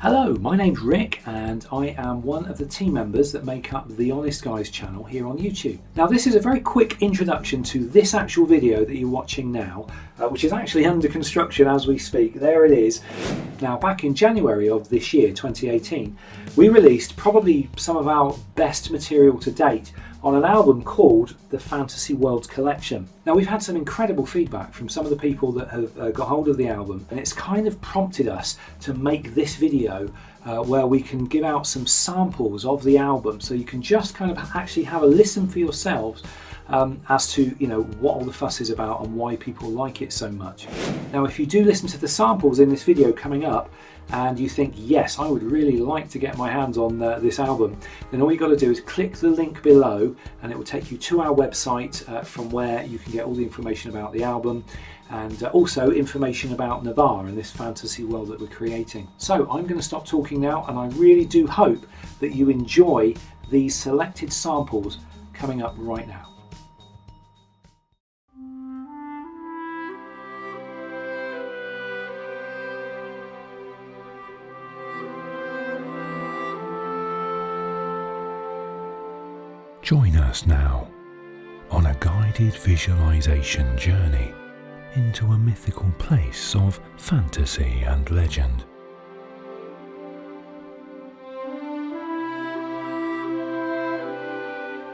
Hello, my name's Rick and I am one of the team members that make up the Honest Guys channel here on YouTube. Now this is a very quick introduction to this actual video that you're watching now, which is actually under construction as we speak. There it is. Now back in January of this year, 2018, we released probably some of our best material to date on an album called the Fantasy Worlds Collection. Now we've had some incredible feedback from some of the people that have got hold of the album, and it's kind of prompted us to make this video where we can give out some samples of the album so you can just kind of actually have a listen for yourselves as to what all the fuss is about and why people like it so much. Now if you do listen to the samples in this video coming up and you think, yes, I would really like to get my hands on this album, then all you got to do is click the link below and it will take you to our website from where you can get all the information about the album and also information about Navarr and this fantasy world that we're creating. So I'm going to stop talking now, and I really do hope that you enjoy these selected samples coming up right now. Join us now on a guided visualization journey into a mythical place of fantasy and legend.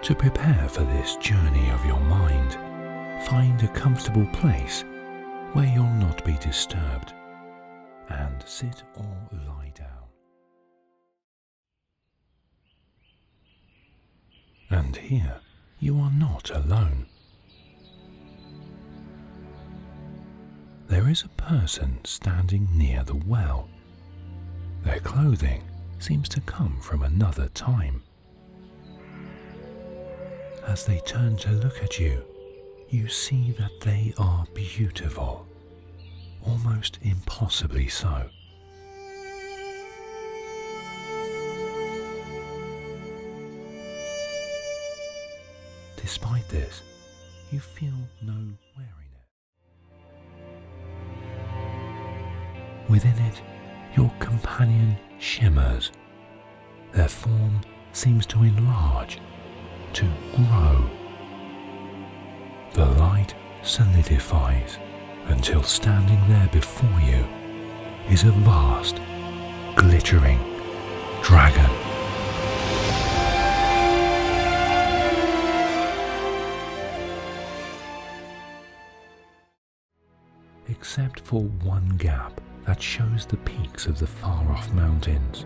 To prepare for this journey of your mind, find a comfortable place where you'll not be disturbed and sit or lie down. And here, you are not alone. There is a person standing near the well. Their clothing seems to come from another time. As they turn to look at you, you see that they are beautiful, almost impossibly so. Despite this, you feel no weariness. Within it, your companion shimmers. Their form seems to enlarge, to grow. The light solidifies until standing there before you is a vast, glittering dragon. Except for one gap that shows the peaks of the far-off mountains.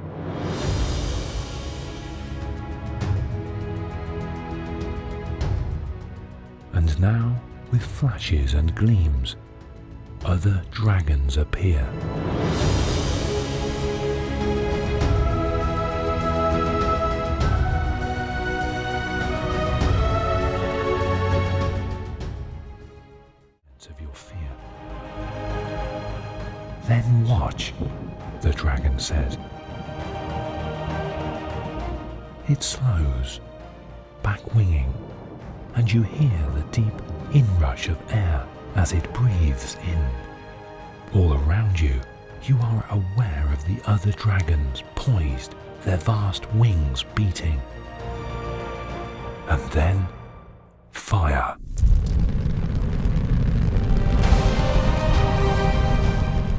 And now, with flashes and gleams, other dragons appear. Of your fear. Then watch, the dragon said. It slows, back winging, and you hear the deep inrush of air as it breathes in. All around you, you are aware of the other dragons poised, their vast wings beating. And then, fire.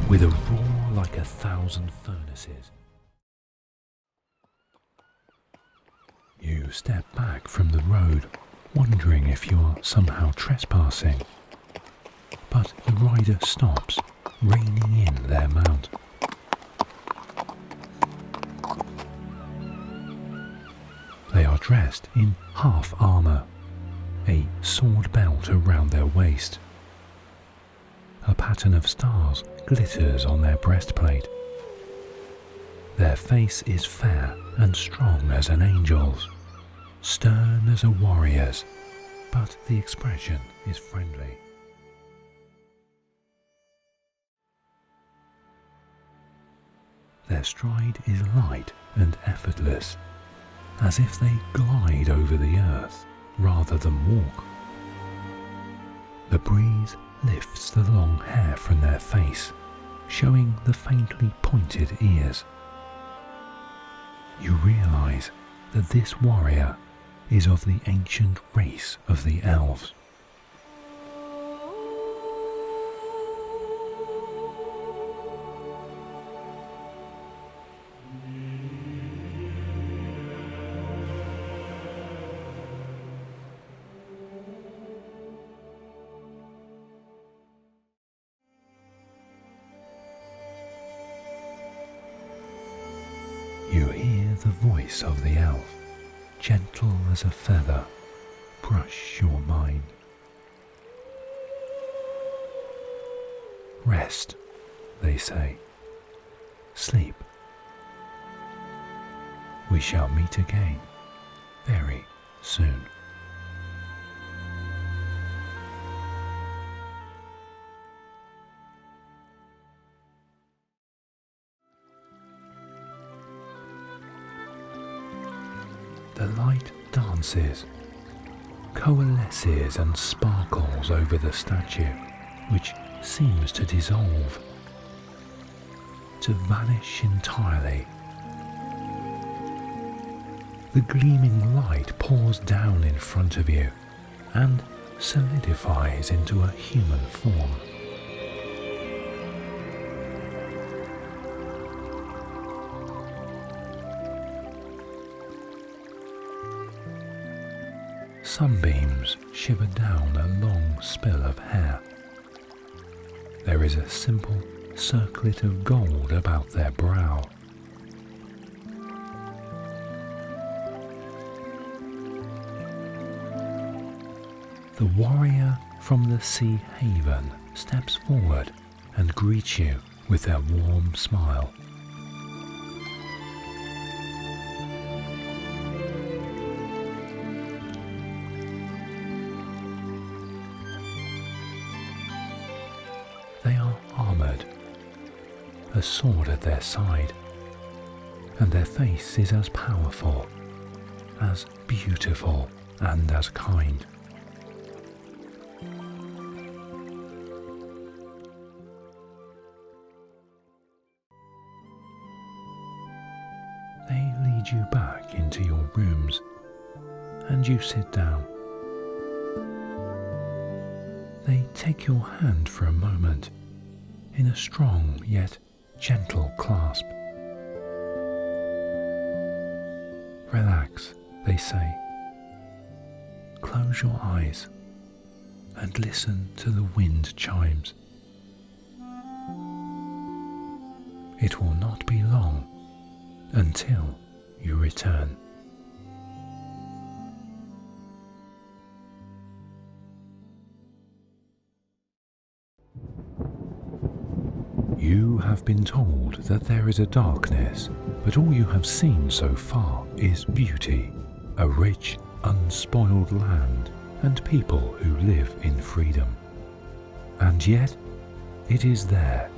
With a roar like 1,000 furnaces. You step back from the road, wondering if you are somehow trespassing. But the rider stops, reining in their mount. They are dressed in half armour, a sword belt around their waist. A pattern of stars glitters on their breastplate. Their face is fair and strong as an angel's, stern as a warrior's, but the expression is friendly. Their stride is light and effortless, as if they glide over the earth rather than walk. The breeze lifts the long hair from their face, showing the faintly pointed ears. you realize that this warrior is of the ancient race of the Elves. You hear the voice of the elf, gentle as a feather, brush your mind. Rest, they say. Sleep. We shall meet again very soon. The light dances, coalesces and sparkles over the statue, which seems to dissolve, to vanish entirely. The gleaming light pours down in front of you and solidifies into a human form. Sunbeams shiver down a long spill of hair. There is a simple circlet of gold about their brow. The warrior from the sea haven steps forward and greets you with their warm smile. They are armoured, a sword at their side, and their face is as powerful, as beautiful, and as kind. They lead you back into your rooms, and you sit down. They take your hand for a moment in a strong yet gentle clasp. Relax, they say. Close your eyes and listen to the wind chimes. It will not be long until you return. You have been told that there is a darkness, but all you have seen so far is beauty, a rich, unspoiled land, and people who live in freedom. And yet, it is there,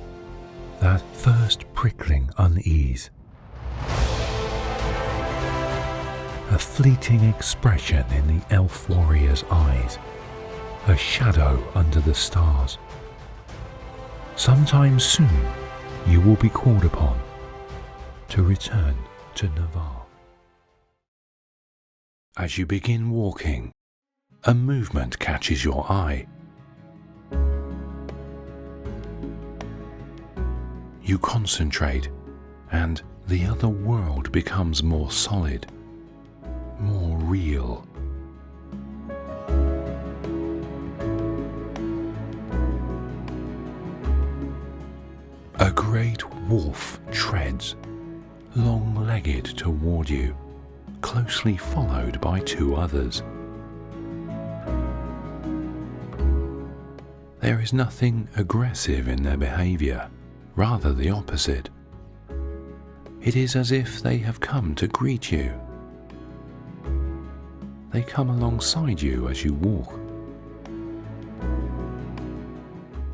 that first prickling unease. A fleeting expression in the elf warrior's eyes, a shadow under the stars. Sometime soon, you will be called upon to return to Navarr. As you begin walking, a movement catches your eye. You concentrate, and the other world becomes more solid, more real. A great wolf treads, long-legged toward you, closely followed by two others. There is nothing aggressive in their behavior, rather the opposite. It is as if they have come to greet you. They come alongside you as you walk.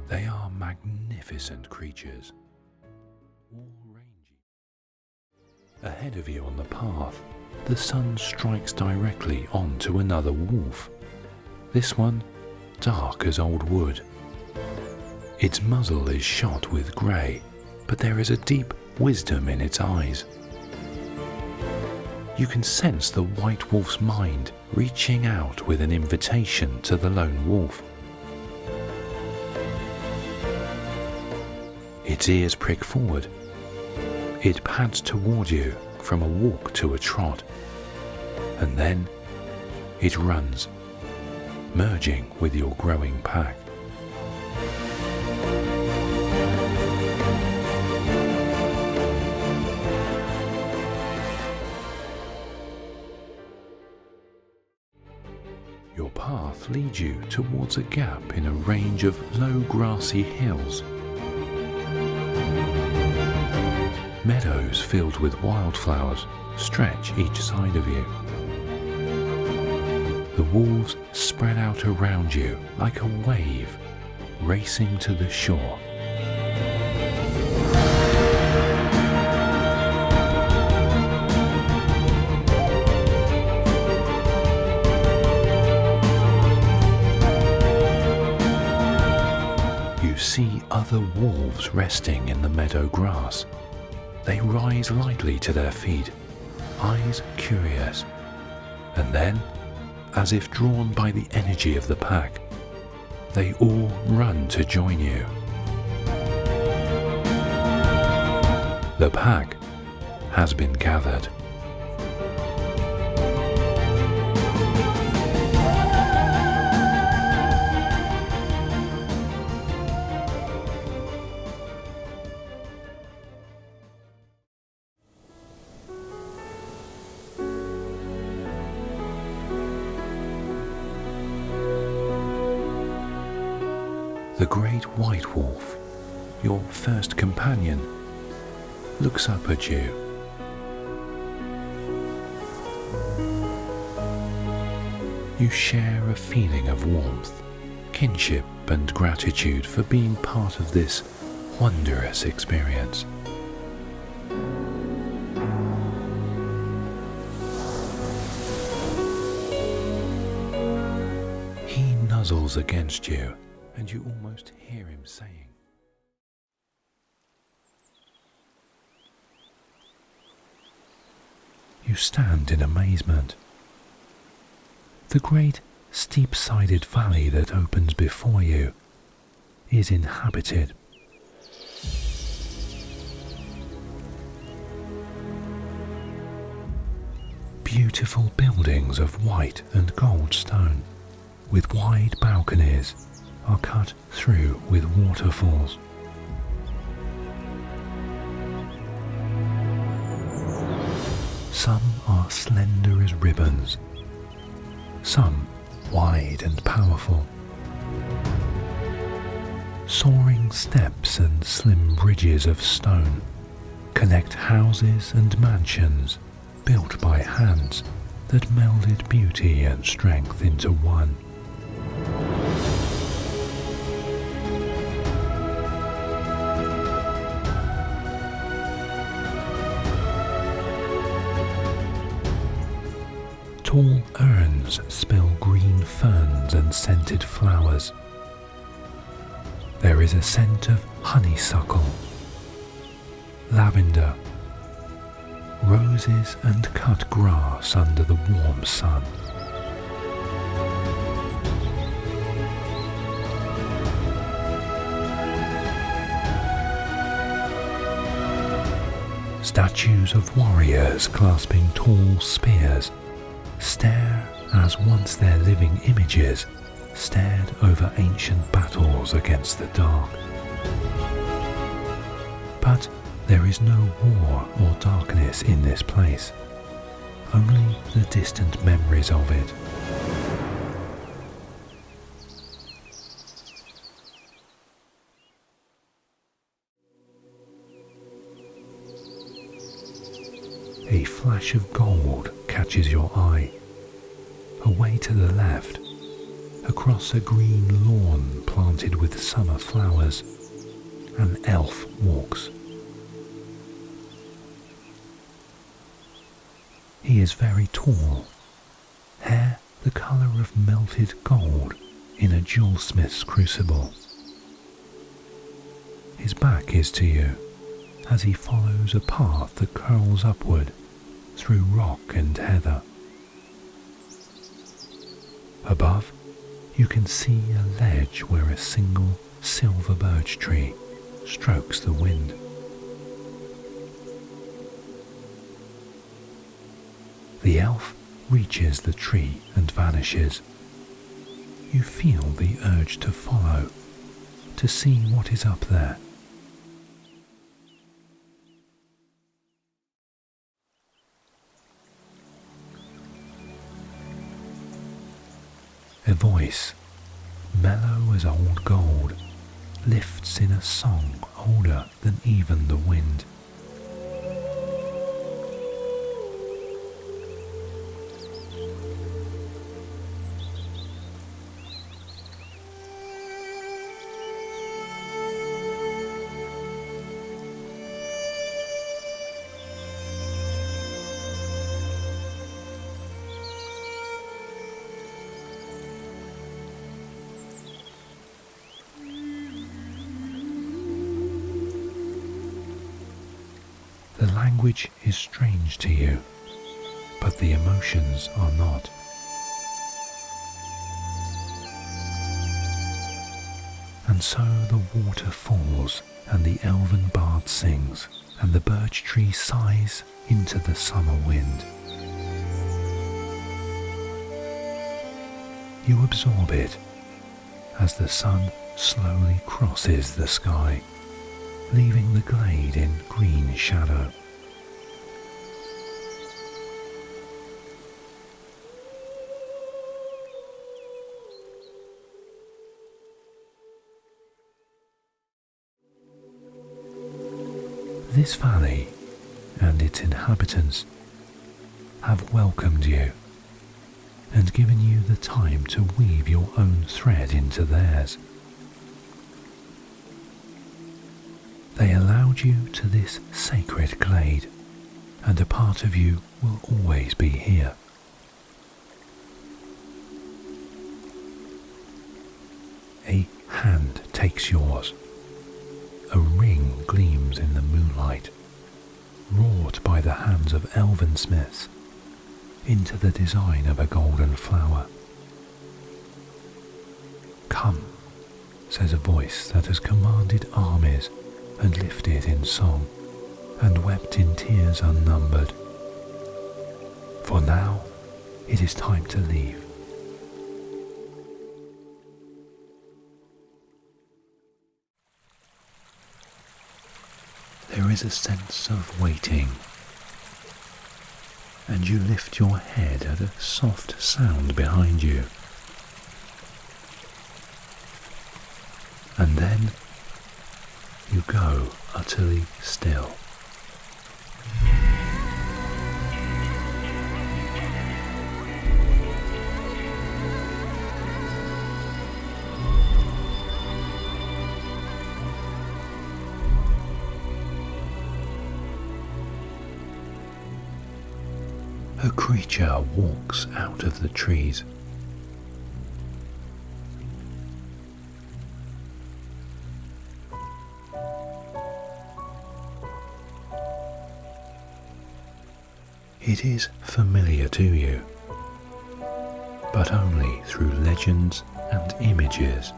They are magnificent creatures, all-ranging. Ahead of you on the path, the sun strikes directly onto another wolf. This one, dark as old wood. Its muzzle is shot with grey, but there is a deep wisdom in its eyes. you can sense the white wolf's mind reaching out with an invitation to the lone wolf. Its ears prick forward. It pads toward you from a walk to a trot, and then it runs, merging with your growing pack. Your path leads you towards a gap in a range of low grassy hills. Meadows filled with wildflowers stretch each side of you. The wolves spread out around you like a wave racing to the shore. You see other wolves resting in the meadow grass. They rise lightly to their feet, eyes curious, and then, as if drawn by the energy of the pack, they all run to join you. The pack has been gathered. The great white wolf, your first companion, looks up at you. You share a feeling of warmth, kinship and gratitude for being part of this wondrous experience. He nuzzles against you, and you almost hear him saying, You stand in amazement. The great steep-sided valley that opens before you is inhabited. Beautiful buildings of white and gold stone, with wide balconies, are cut through with waterfalls. Some are slender as ribbons, some wide and powerful. Soaring steps and slim bridges of stone connect houses and mansions built by hands that melded beauty and strength into one. Tall urns spill green ferns and scented flowers. There is a scent of honeysuckle, lavender, roses and cut grass under the warm sun. Statues of warriors clasping tall spears stare as once their living images stared over ancient battles against the dark. But there is no war or darkness in this place, only the distant memories of it. A flash of gold catches your eye. Away to the left, across a green lawn planted with summer flowers, an elf walks. He is very tall, hair the colour of melted gold in a jewelsmith's crucible. His back is to you as he follows a path that curls upward through rock and heather. Above, you can see a ledge where a single silver birch tree strokes the wind. The elf reaches the tree and vanishes. You feel the urge to follow, to see what is up there. A voice, mellow as old gold, lifts in a song older than even the wind. The language is strange to you, but the emotions are not. And so the water falls, and the elven bard sings, and the birch tree sighs into the summer wind. You absorb it as the sun slowly crosses the sky, leaving the glade in green shadow. This valley and its inhabitants have welcomed you and given you the time to weave your own thread into theirs. They allowed you to this sacred glade, and a part of you will always be here. A hand takes yours. A ring gleams in the moonlight, wrought by the hands of elven smiths into the design of a golden flower. Come, says a voice that has commanded armies and lifted in song and wept in tears unnumbered. For now it is time to leave. There is a sense of waiting, and you lift your head at a soft sound behind you. And then you go utterly still. A creature walks out of the trees. It is familiar to you, but only through legends and images.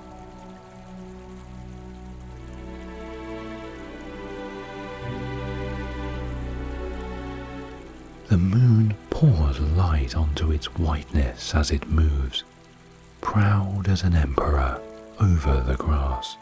The moon pours light onto its whiteness as it moves, proud as an emperor over the grass.